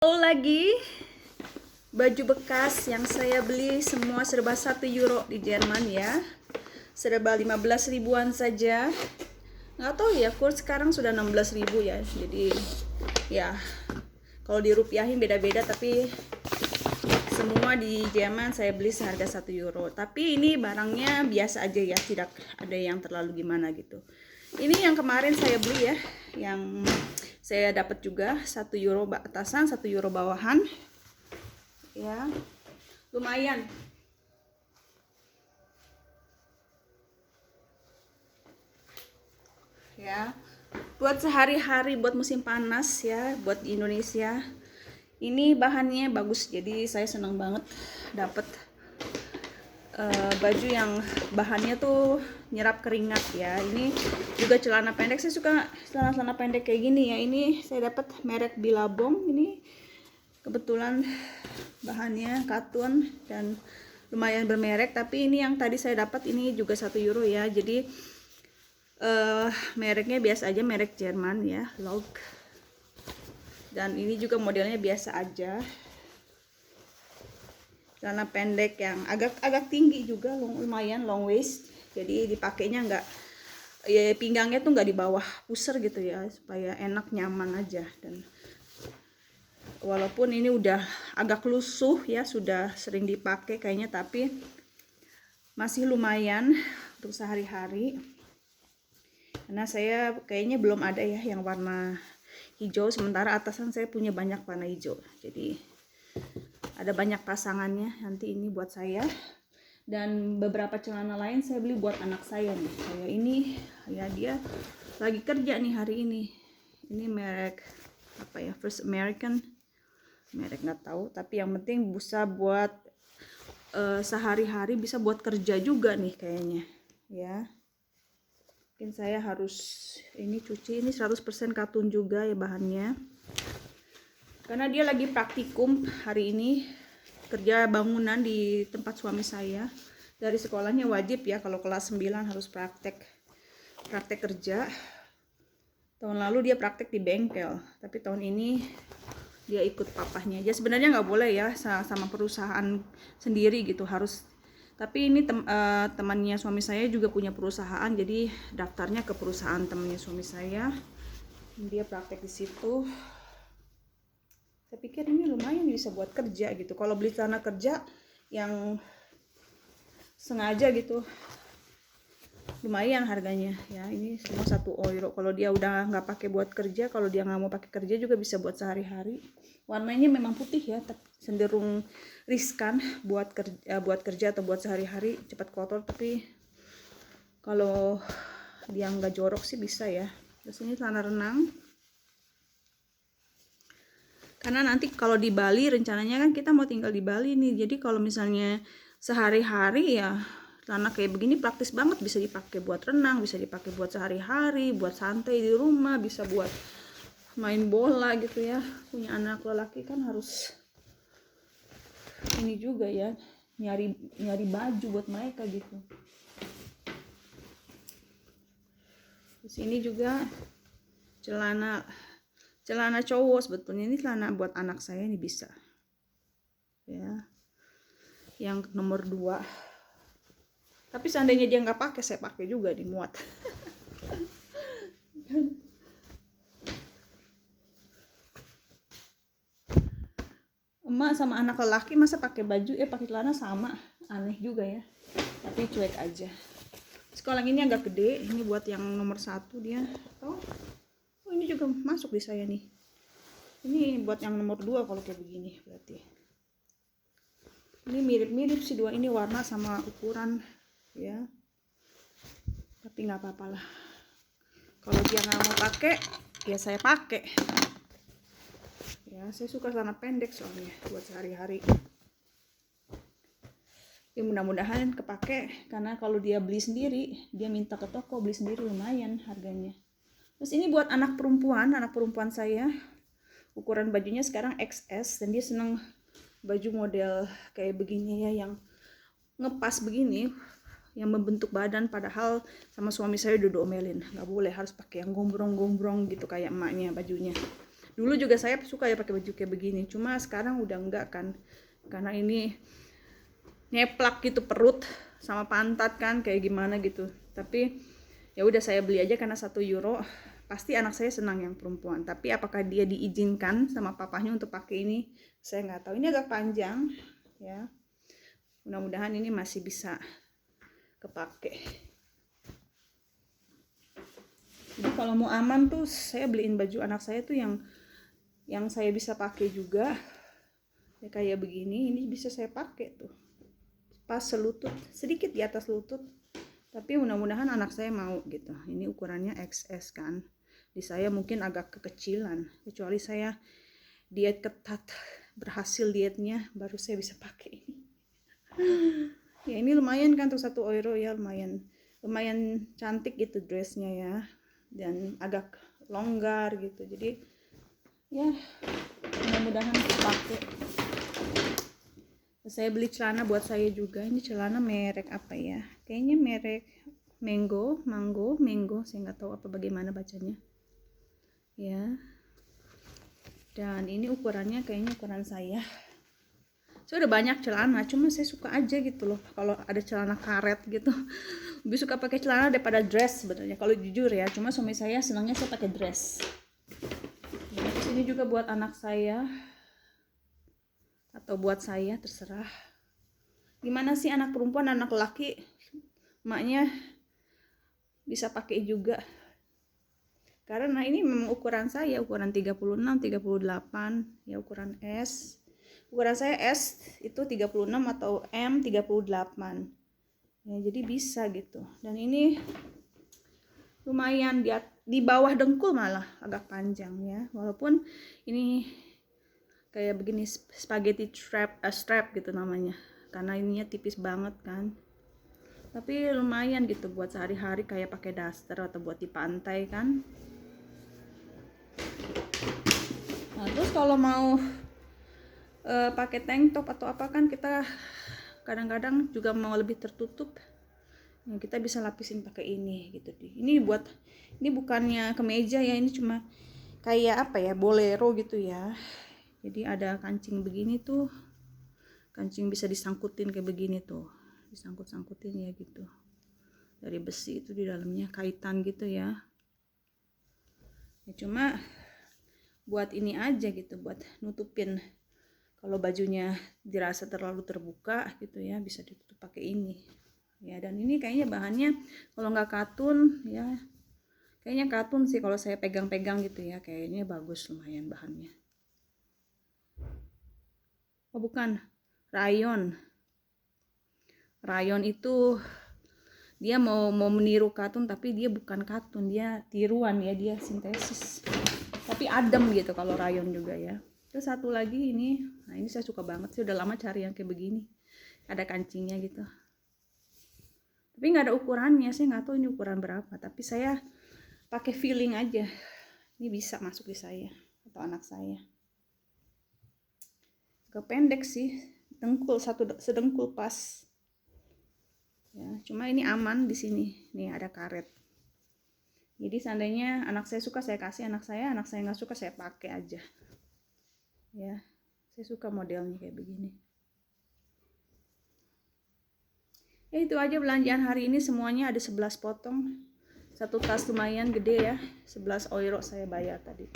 Lagi baju bekas yang saya beli semua serba 1 euro di Jerman ya, serba 15 ribuan saja. Nggak tahu ya, kurs sekarang sudah 16 ribu ya, jadi ya kalau dirupiahin beda-beda, tapi semua di Jerman saya beli seharga 1 euro. Tapi ini barangnya biasa aja ya, tidak ada yang terlalu gimana gitu. Ini yang kemarin saya beli ya, yang saya dapat juga 1 euro atasan, 1 euro bawahan. Ya, lumayan. Ya, buat sehari-hari, buat musim panas ya, buat di Indonesia. Ini bahannya bagus, jadi saya senang banget dapat baju yang bahannya tuh nyerap keringat ya. Ini juga celana pendek, saya suka celana pendek kayak gini ya. Ini saya dapat merek Billabong. Ini kebetulan bahannya katun dan lumayan bermerek, tapi ini yang tadi saya dapat ini juga 1 euro ya. Jadi mereknya biasa aja, merek Jerman ya, Log. Dan ini juga modelnya biasa aja, celana pendek yang agak tinggi juga, lumayan long waist, jadi dipakainya nggak ya, pinggangnya tuh nggak di bawah pusar gitu ya, supaya enak nyaman aja. Dan walaupun ini udah agak lusuh ya, sudah sering dipakai kayaknya, tapi masih lumayan untuk sehari-hari. Karena saya kayaknya belum ada ya yang warna hijau, sementara atasan saya punya banyak warna hijau, jadi ada banyak pasangannya. Nanti ini buat saya, dan beberapa celana lain saya beli buat anak saya nih. Kayak ini ya, dia lagi kerja nih hari ini. Ini merek apa ya, First American, merek nggak tahu, tapi yang penting bisa buat sehari-hari, bisa buat kerja juga nih kayaknya ya. Mungkin saya harus ini cuci. Ini 100% katun juga ya bahannya, karena dia lagi praktikum hari ini, kerja bangunan di tempat suami saya. Dari sekolahnya wajib ya, kalau kelas 9 harus praktek kerja. Tahun lalu dia praktek di bengkel, tapi tahun ini dia ikut papahnya aja. Sebenarnya nggak boleh ya sama perusahaan sendiri gitu, harus. Tapi ini temannya suami saya juga punya perusahaan, jadi daftarnya ke perusahaan temannya suami saya. Dia praktek di situ. Saya pikir ini lumayan bisa buat kerja gitu. Kalau beli celana kerja yang sengaja gitu, lumayan harganya ya. Ini semua 1 euro. Kalau dia udah nggak pakai buat kerja, kalau dia nggak mau pakai kerja juga bisa buat sehari-hari. Warnanya memang putih ya, cenderung riskan buat kerja atau buat sehari-hari, cepat kotor. Tapi kalau dia nggak jorok sih bisa ya. Terus ini celana renang, karena nanti kalau di Bali rencananya kan kita mau tinggal di Bali nih. Jadi kalau misalnya sehari-hari ya, celana kayak begini praktis banget, bisa dipakai buat renang, bisa dipakai buat sehari-hari, buat santai di rumah, bisa buat main bola gitu ya. Punya anak lelaki kan harus ini juga ya, nyari baju buat mereka gitu. Terus ini juga celana cowok, sebetulnya ini celana buat anak saya, ini bisa ya, yang nomor 2. Tapi seandainya dia nggak pakai, saya pakai juga, dimuat. Emak sama anak lelaki masa pakai baju pakai celana sama, aneh juga ya. Tapi cuek aja. Sekolah ini agak gede, ini buat yang nomor 1 dia. Oh, ini juga masuk di saya nih. Ini buat yang nomor 2 kalau kayak begini berarti. Ini mirip-mirip sih dua ini, warna sama ukuran ya. Tapi nggak apa-apa lah. Kalau dia nggak mau pakai, ya saya pakai. Ya, saya suka celana pendek soalnya buat sehari-hari. Ya mudah-mudahan kepake, karena kalau dia beli sendiri, dia minta ke toko beli sendiri, lumayan harganya. Terus ini buat anak perempuan saya. Ukuran bajunya sekarang XS, dan dia seneng baju model kayak begini ya, yang ngepas begini, yang membentuk badan. Padahal sama suami saya udah diomelin, nggak boleh, harus pakai yang gombrong-gombrong gitu kayak emaknya bajunya. Dulu juga saya suka ya pakai baju kayak begini, cuma sekarang udah enggak kan, karena ini nyeplak gitu perut sama pantat kan, kayak gimana gitu. Tapi ya udah saya beli aja karena 1 euro. Pasti anak saya senang yang perempuan, tapi apakah dia diizinkan sama papahnya untuk pakai ini, saya nggak tahu. Ini agak panjang ya, mudah-mudahan ini masih bisa kepake. Jadi kalau mau aman tuh saya beliin baju anak saya tuh yang saya bisa pakai juga ya, kayak begini. Ini bisa saya pakai tuh pas selutut, sedikit di atas lutut, tapi mudah-mudahan anak saya mau gitu. Ini ukurannya XS kan, di saya mungkin agak kekecilan, kecuali saya diet ketat, berhasil dietnya, baru saya bisa pakai ini. Ya ini lumayan kan tuh 1 euro ya, lumayan cantik gitu dressnya ya, dan agak longgar gitu. Jadi ya mudah-mudahan dipakai. Saya beli celana buat saya juga. Ini celana merek apa ya, kayaknya merek mango, saya nggak tahu apa bagaimana bacanya ya. Dan ini ukurannya kayaknya ukuran saya. Saya udah banyak celana, cuma saya suka aja gitu loh kalau ada celana karet gitu. Lebih suka pakai celana daripada dress sebenarnya kalau jujur ya. Cuma suami saya senangnya saya pakai dress. Nah, ini juga buat anak saya atau buat saya, terserah. Gimana sih anak perempuan, anak laki, maknya bisa pakai juga. Karena ini memang ukuran saya, ukuran 36, 38 ya, ukuran S. Ukuran saya S itu 36 atau M 38 ya, jadi bisa gitu. Dan ini lumayan di bawah dengkul, malah agak panjang ya, walaupun ini kayak begini spaghetti strap gitu namanya, karena ininya tipis banget kan. Tapi lumayan gitu buat sehari-hari, kayak pakai daster atau buat di pantai kan. Nah, terus kalau mau pakai tank top atau apa kan, kita kadang-kadang juga mau lebih tertutup. Nah, kita bisa lapisin pakai ini gitu. Ini bukannya kemeja ya, ini cuma kayak apa ya, bolero gitu ya. Jadi ada kancing begini tuh, kancing bisa disangkutin kayak begini tuh, disangkut-sangkutin ya gitu, dari besi itu di dalamnya kaitan gitu ya. Ya cuma buat ini aja gitu, buat nutupin kalau bajunya dirasa terlalu terbuka gitu ya, bisa ditutup pakai ini ya. Dan ini kayaknya bahannya kalau nggak katun ya, kayaknya katun sih kalau saya pegang-pegang gitu ya, kayaknya bagus, lumayan bahannya. Oh bukan, rayon itu dia mau meniru katun, tapi dia bukan katun, dia tiruan ya, dia sintesis, tapi adem gitu kalau rayon juga ya. Terus satu lagi ini, nah ini saya suka banget sih, udah lama cari yang kayak begini, ada kancingnya gitu, tapi nggak ada ukurannya, saya nggak tahu ini ukuran berapa, tapi saya pakai feeling aja, ini bisa masuk di saya atau anak saya. Agak pendek sih, dengkul, sedengkul pas ya, cuma ini aman di sini, nih ada karet. Jadi seandainya anak saya suka saya kasih anak saya nggak suka saya pakai aja ya. Saya suka modelnya kayak begini. Ya itu aja belanjaan hari ini, semuanya ada 11 potong. Satu tas lumayan gede ya, 11 euro saya bayar tadi.